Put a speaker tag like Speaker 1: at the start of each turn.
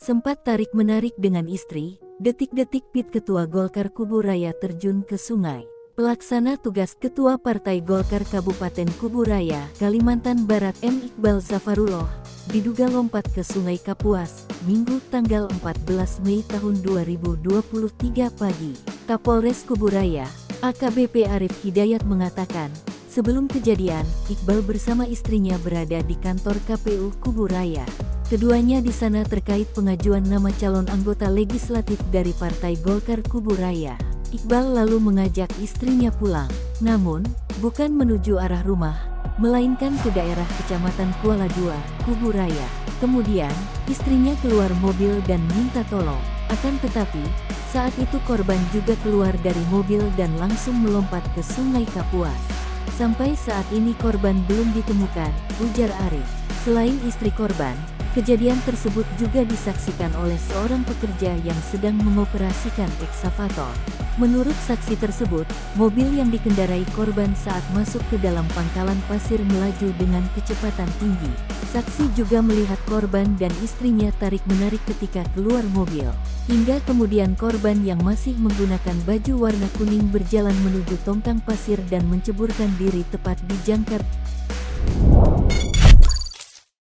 Speaker 1: Sempat tarik-menarik dengan istri, detik-detik Pit Ketua Golkar Kubu Raya terjun ke sungai. Pelaksana tugas Ketua Partai Golkar Kabupaten Kubu Raya, Kalimantan Barat M. Iqbal Zafarullah, diduga lompat ke Sungai Kapuas, Minggu tanggal 14 Mei tahun 2023 pagi. Kapolres Kubu Raya, AKBP Arif Hidayat mengatakan, sebelum kejadian, Iqbal bersama istrinya berada di kantor KPU Kubu Raya. Keduanya di sana terkait pengajuan nama calon anggota legislatif dari Partai Golkar Kubu Raya. Iqbal lalu mengajak istrinya pulang, namun bukan menuju arah rumah, melainkan ke daerah Kecamatan Kuala Dua, Kubu Raya. Kemudian, istrinya keluar mobil dan minta tolong. Akan tetapi, saat itu korban juga keluar dari mobil dan langsung melompat ke Sungai Kapuas. Sampai saat ini korban belum ditemukan, ujar Arif. Selain istri korban, kejadian tersebut juga disaksikan oleh seorang pekerja yang sedang mengoperasikan ekskavator. Menurut saksi tersebut, mobil yang dikendarai korban saat masuk ke dalam pangkalan pasir melaju dengan kecepatan tinggi. Saksi juga melihat korban dan istrinya tarik-menarik ketika keluar mobil. Hingga kemudian korban yang masih menggunakan baju warna kuning berjalan menuju tongkang pasir dan menceburkan diri tepat di jangkar.